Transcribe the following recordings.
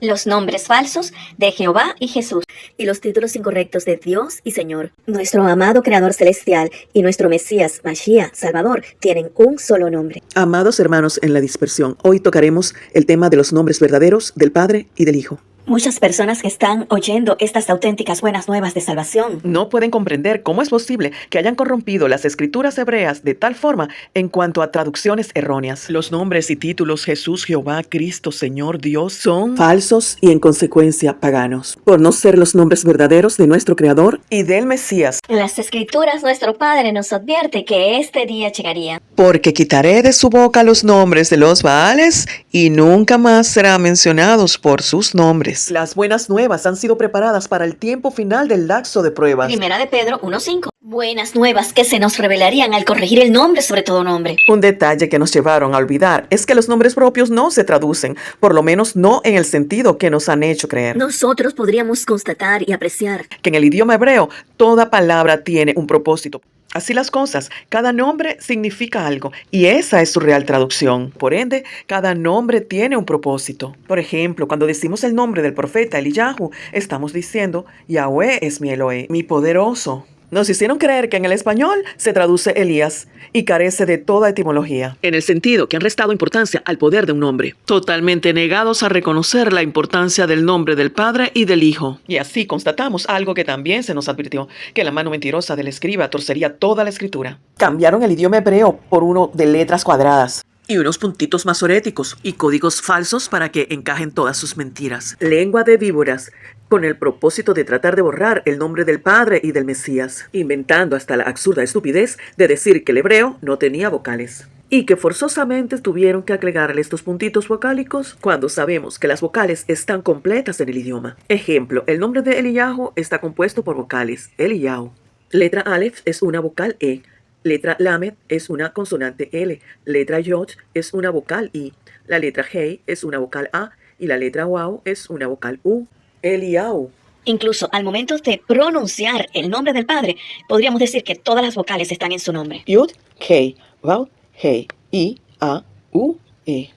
los nombres falsos de Jehová y Jesús, y los títulos incorrectos de Dios y Señor. Nuestro amado Creador Celestial y nuestro Mesías, Mashiach, Salvador, tienen un solo nombre. Amados hermanos en la dispersión, hoy tocaremos el tema de los nombres verdaderos del Padre y del Hijo. Muchas personas que están oyendo estas auténticas buenas nuevas de salvación No pueden comprender cómo es posible que hayan corrompido las escrituras hebreas de tal forma en cuanto a traducciones erróneas. Los nombres y títulos Jesús, Jehová, Cristo, Señor, Dios son falsos y en consecuencia paganos, por no ser los nombres verdaderos de nuestro Creador y del Mesías. En las Escrituras, nuestro Padre nos advierte que este día llegaría. Porque quitaré de su boca los nombres de los Baales y nunca más serán mencionados por sus nombres. Las buenas nuevas han sido preparadas para el tiempo final del lapso de pruebas. Primera de Pedro 1:5. Buenas nuevas que se nos revelarían al corregir el nombre sobre todo nombre. Un detalle que nos llevaron a olvidar es que los nombres propios no se traducen, por lo menos no en el sentido que nos han hecho creer. nosotros podríamos constatar y apreciar Que en el idioma hebreo toda palabra tiene un propósito. Así las cosas, cada nombre significa algo y esa es su real traducción. Por ende, cada nombre tiene un propósito. Por ejemplo, cuando decimos el nombre del profeta Eliyahu, estamos diciendo, Yahweh es mi Eloé, mi poderoso. Nos hicieron creer que en el español se traduce Elías y carece de toda etimología. En el sentido que han restado importancia al poder de un nombre. Totalmente negados a reconocer la importancia del nombre del Padre y del Hijo. Y así constatamos algo que también se nos advirtió, que la mano mentirosa del escriba torcería toda la escritura. Cambiaron el idioma hebreo por uno de letras cuadradas. Y unos puntitos masoréticos y códigos falsos para que encajen todas sus mentiras. Lengua de víboras, con el propósito de tratar de borrar el nombre del Padre y del Mesías, inventando hasta la absurda estupidez de decir que el hebreo no tenía vocales. Y que forzosamente tuvieron que agregarle estos puntitos vocálicos cuando sabemos que las vocales están completas en el idioma. Ejemplo, el nombre de Eliyahu está compuesto por vocales, Eliyahu. Letra Aleph es una vocal E. Letra Lamed es una consonante L. Letra Yod es una vocal I. La letra Hei es una vocal A. Y la letra Waw es una vocal U. Eliyahu. incluso al momento de pronunciar el nombre del Padre, podríamos decir que todas las vocales están en su nombre. Yud, Hei, Waw, Hei, I, A, U, E.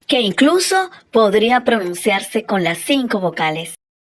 Que incluso podría pronunciarse con las 5 vocales.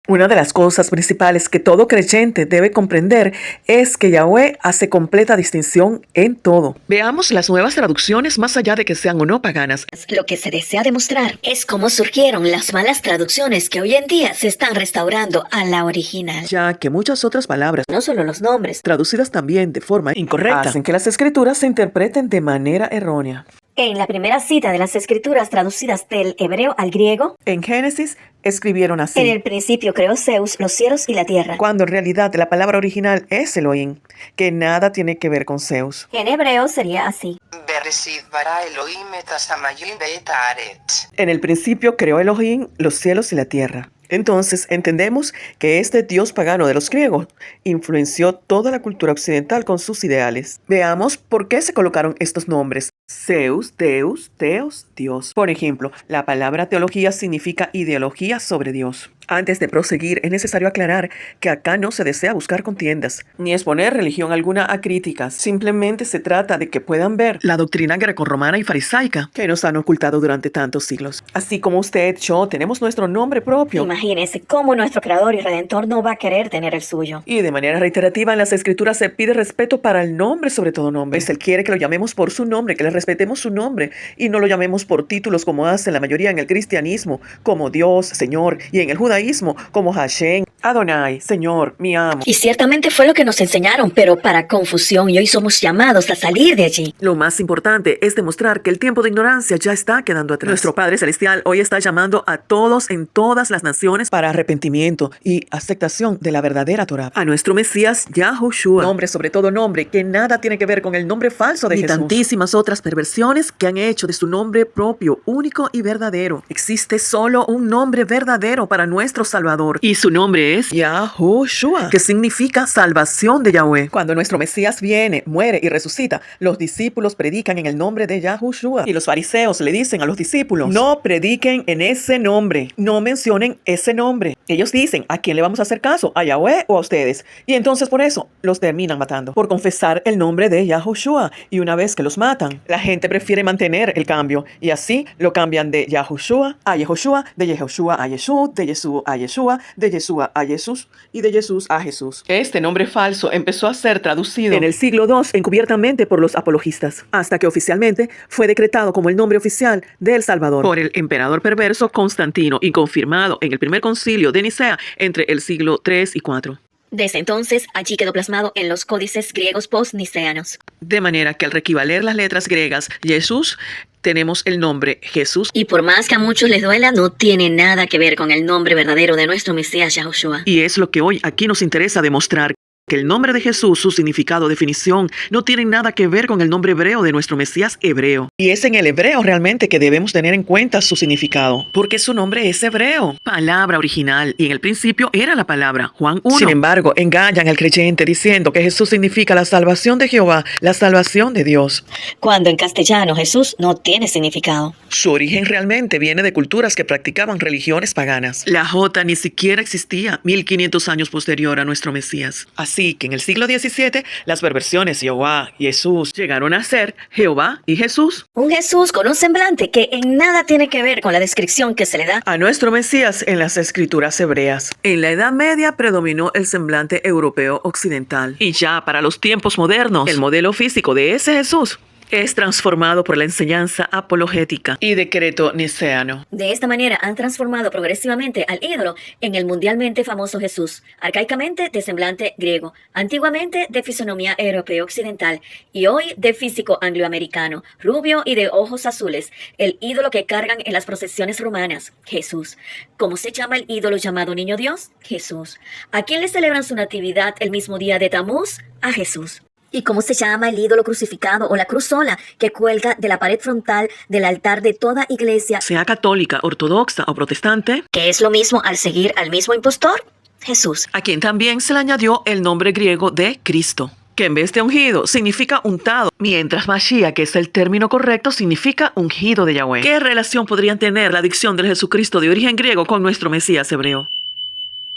Una de las cosas principales que todo creyente debe comprender es que Yahweh hace completa distinción en todo. Veamos las nuevas traducciones más allá de que sean o no paganas. Lo que se desea demostrar es cómo surgieron las malas traducciones que hoy en día se están restaurando a la original. Ya que muchas otras palabras, No solo los nombres. traducidas también de forma incorrecta, hacen que las escrituras se interpreten de manera errónea. En la primera cita de las escrituras traducidas del hebreo al griego, En Génesis escribieron así, en el principio creó Zeus los cielos y la tierra. cuando en realidad la palabra original es Elohim, que nada tiene que ver con Zeus. En hebreo sería así. בראשית ברא אלוהים את השמיים ואת הארץ. En el principio creó Elohim los cielos y la tierra. Entonces entendemos que este dios pagano de los griegos influenció toda la cultura occidental con sus ideales. Veamos por qué se colocaron estos nombres. Zeus, Deus, Theos, Dios. Por ejemplo, la palabra teología significa ideología sobre Dios. Antes de proseguir, es necesario aclarar que acá no se desea buscar contiendas, ni exponer religión alguna a críticas. Simplemente se trata de que puedan ver la doctrina grecorromana y farisaica que nos han ocultado durante tantos siglos. Así como usted, yo, tenemos nuestro nombre propio. Imagínense cómo nuestro Creador y Redentor no va a querer tener el suyo. Y de manera reiterativa en las escrituras se pide respeto para el nombre sobre todo nombre. Él quiere que lo llamemos por su nombre, que le respetemos su nombre y no lo llamemos por títulos como hacen la mayoría en el cristianismo, como Dios, Señor, y en el judaísmo como Hashem, Adonai, Señor, mi amo. Y ciertamente fue lo que nos enseñaron, pero para confusión, y hoy somos llamados a salir de allí. Lo más importante es demostrar que el tiempo de ignorancia ya está quedando atrás. Nuestro Padre Celestial hoy está llamando a todos en todas las naciones para arrepentimiento y aceptación de la verdadera Torah. A nuestro Mesías, Yahushua, nombre sobre todo nombre, que nada tiene que ver con el nombre falso de Jesús. Y tantísimas otras perversiones que han hecho de su nombre propio, único y verdadero. Existe solo un nombre verdadero para nuestro Salvador, y su nombre es Yahushua, que significa salvación de Yahweh. Cuando nuestro Mesías viene, muere y resucita, los discípulos predican en el nombre de Yahushua. Y los fariseos le dicen a los discípulos, no prediquen en ese nombre, no mencionen ese nombre. Ellos dicen, ¿a quién le vamos a hacer caso? ¿A Yahweh o a ustedes? Y entonces por eso los terminan matando, por confesar el nombre de Yahushua. Y una vez que los matan, la gente prefiere mantener el cambio. Y así lo cambian de Yahushua a Yehoshua, de Yehoshua a Yeshua, de Yeshua a Yeshua, de Yeshua a Jesús y de Jesús a Jesús. Este nombre falso empezó a ser traducido en el siglo II encubiertamente por los apologistas, hasta que oficialmente fue decretado como el nombre oficial del Salvador por el emperador perverso Constantino y confirmado en el primer concilio de Nicea entre el siglo III y IV. Desde entonces, allí quedó plasmado en los códices griegos post-niceanos. De manera que al reequivaler las letras griegas Jesús, tenemos el nombre Jesús. Y por más que a muchos les duela, no tiene nada que ver con el nombre verdadero de nuestro Mesías Yahushua. Y es lo que hoy aquí nos interesa demostrar. Que el nombre de Jesús, su significado, definición, no tienen nada que ver con el nombre hebreo de nuestro Mesías hebreo. Y es en el hebreo realmente que debemos tener en cuenta su significado, porque su nombre es hebreo, palabra original, y en el principio era la palabra, Juan 1. Sin embargo, engañan al creyente diciendo que Jesús significa la salvación de Jehová, la salvación de Dios. Cuando en castellano Jesús no tiene significado. Su origen realmente viene de culturas que practicaban religiones paganas. La J ni siquiera existía 1500 años posterior a nuestro Mesías. Así que en el siglo XVII, las perversiones Jehová y Jesús llegaron a ser Jehová y Jesús. Un Jesús con un semblante que en nada tiene que ver con la descripción que se le da a nuestro Mesías en las escrituras hebreas. En la Edad Media predominó el semblante europeo occidental. Y ya para los tiempos modernos, el modelo físico de ese Jesús es transformado por la enseñanza apologética y decreto niceano. De esta manera han transformado progresivamente al ídolo en el mundialmente famoso Jesús, arcaicamente de semblante griego, antiguamente de fisonomía europeo-occidental y hoy de físico angloamericano, rubio y de ojos azules, el ídolo que cargan en las procesiones romanas, Jesús. ¿Cómo se llama el ídolo llamado Niño Dios? Jesús. ¿A quién le celebran su natividad el mismo día de Tamuz? A Jesús. ¿Y cómo se llama el ídolo crucificado o la cruz sola que cuelga de la pared frontal del altar de toda iglesia, sea católica, ortodoxa o protestante, que es lo mismo al seguir al mismo impostor? Jesús. A quien también se le añadió el nombre griego de Cristo, que en vez de ungido significa untado, mientras Mashiach, que es el término correcto, significa ungido de Yahweh. ¿Qué relación podrían tener la dicción del Jesucristo de origen griego con nuestro Mesías hebreo?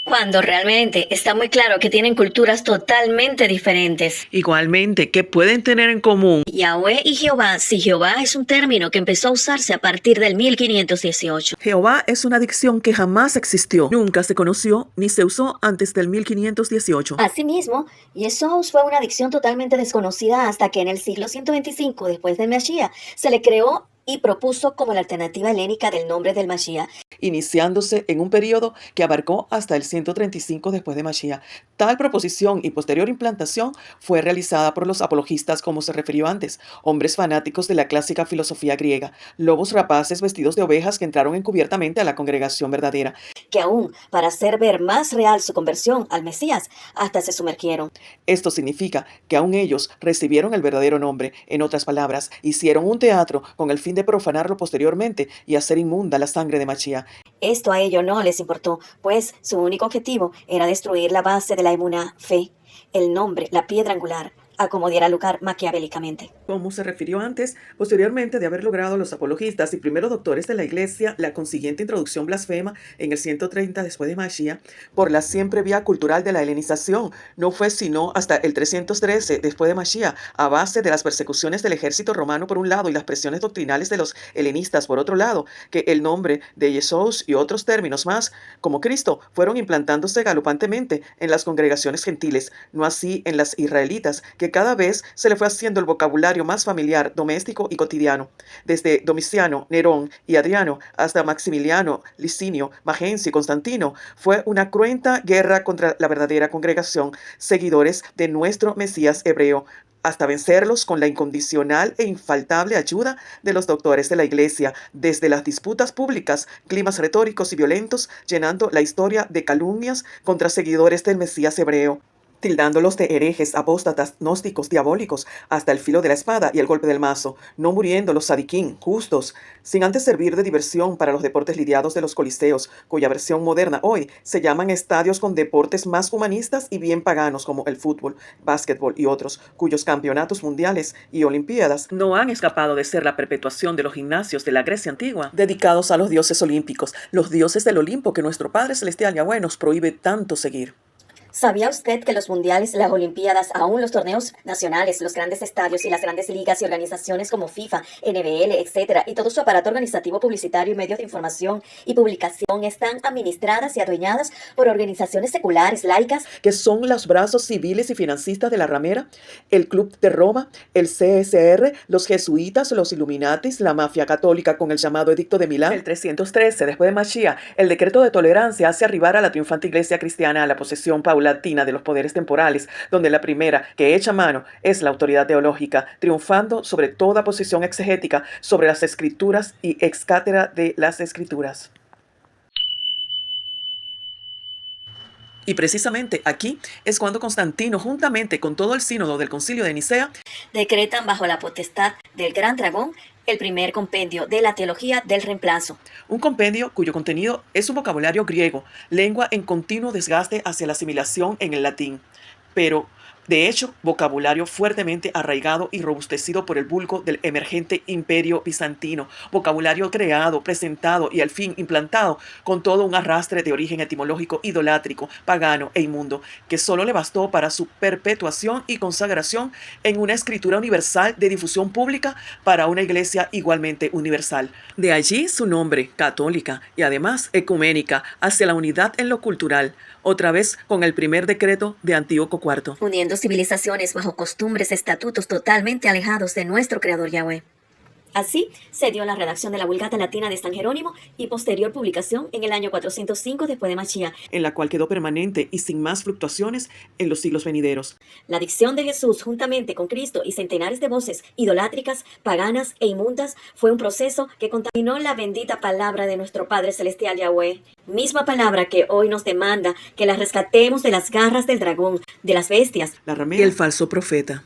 Cuando realmente está muy claro que tienen culturas totalmente diferentes. Igualmente, ¿qué pueden tener en común? Yahweh y Jehová, si Jehová es un término que empezó a usarse a partir del 1518. Jehová es una dicción que jamás existió, nunca se conoció ni se usó antes del 1518. Asimismo, Jesús fue una dicción totalmente desconocida hasta que en el siglo 125 después del Mashiach se le creó y propuso como la alternativa helénica del nombre del Mashiach, iniciándose en un periodo que abarcó hasta el 135 después de Mashiach. Tal proposición y posterior implantación fue realizada por los apologistas, como se refirió antes, hombres fanáticos de la clásica filosofía griega, lobos rapaces vestidos de ovejas que entraron encubiertamente a la congregación verdadera, que aún para hacer ver más real su conversión al Mesías, hasta se sumergieron. Esto significa que aún ellos recibieron el verdadero nombre. En otras palabras, hicieron un teatro con el fin de profanarlo posteriormente y hacer inmunda la sangre de Mashiach. Esto a ellos no les importó, pues su único objetivo era destruir la base de la emuná, fe, el nombre, la piedra angular, a como diera lugar maquiavélicamente. Como se refirió antes, posteriormente de haber logrado los apologistas y primeros doctores de la iglesia la consiguiente introducción blasfema en el 130 después de Mashiach, por la siempre vía cultural de la helenización, no fue sino hasta el 313 después de Mashiach, a base de las persecuciones del ejército romano por un lado y las presiones doctrinales de los helenistas por otro lado, que el nombre de Jesús y otros términos más, como Cristo, fueron implantándose galopantemente en las congregaciones gentiles, no así en las israelitas, que cada vez se le fue haciendo el vocabulario más familiar, doméstico y cotidiano. Desde Domiciano, Nerón y Adriano hasta Maximiliano, Licinio, Magencio y Constantino, fue una cruenta guerra contra la verdadera congregación, seguidores de nuestro Mesías hebreo, hasta vencerlos con la incondicional e infaltable ayuda de los doctores de la iglesia, desde las disputas públicas, climas retóricos y violentos, llenando la historia de calumnias contra seguidores del Mesías hebreo. tildándolos de herejes, apóstatas, gnósticos, diabólicos, hasta el filo de la espada y el golpe del mazo, no muriendo los sadiquín, justos, sin antes servir de diversión para los deportes lidiados de los coliseos, cuya versión moderna hoy se llaman estadios con deportes más humanistas y bien paganos como el fútbol, básquetbol y otros, cuyos campeonatos mundiales y olimpiadas no han escapado de ser la perpetuación de los gimnasios de la Grecia antigua, dedicados a los dioses olímpicos, los dioses del Olimpo que nuestro Padre Celestial Yahweh nos prohíbe tanto seguir. ¿Sabía usted que los mundiales, las olimpiadas, aún los torneos nacionales, los grandes estadios y las grandes ligas y organizaciones como FIFA, NBL, etcétera, y todo su aparato organizativo, publicitario y medios de información y publicación están administradas y adueñadas por organizaciones seculares, laicas, que son los brazos civiles y financistas de la ramera, el Club de Roma, el CSR, los jesuitas, los Illuminatis, la mafia católica con el llamado Edicto de Milán? El 313, después de Mashiach, el decreto de tolerancia hace arribar a la triunfante iglesia cristiana a la posesión paulatina de los poderes temporales, donde la primera que echa mano es la autoridad teológica, triunfando sobre toda posición exegética sobre las escrituras y ex cátedra de las escrituras. Y precisamente aquí es cuando Constantino, juntamente con todo el sínodo del Concilio de Nicea, decretan bajo la potestad del Gran Dragón el primer compendio de la teología del reemplazo. Un compendio cuyo contenido es un vocabulario griego, lengua en continuo desgaste hacia la asimilación en el latín, pero de hecho, vocabulario fuertemente arraigado y robustecido por el vulgo del emergente imperio bizantino, vocabulario creado, presentado y al fin implantado con todo un arrastre de origen etimológico idolátrico, pagano e inmundo, que solo le bastó para su perpetuación y consagración en una escritura universal de difusión pública para una iglesia igualmente universal. De allí su nombre, católica y además ecuménica, hacia la unidad en lo cultural, otra vez con el primer decreto de Antíoco IV. Uniendo civilizaciones bajo costumbres, estatutos totalmente alejados de nuestro Creador Yahweh. Así se dio la redacción de la Vulgata Latina de San Jerónimo y posterior publicación en el año 405 después de Mashiach, en la cual quedó permanente y sin más fluctuaciones en los siglos venideros. La dicción de Jesús juntamente con Cristo y centenares de voces idolátricas, paganas e inmundas fue un proceso que contaminó la bendita palabra de nuestro Padre Celestial Yahweh. Misma palabra que hoy nos demanda que la rescatemos de las garras del dragón, de las bestias, la ramera y el falso profeta.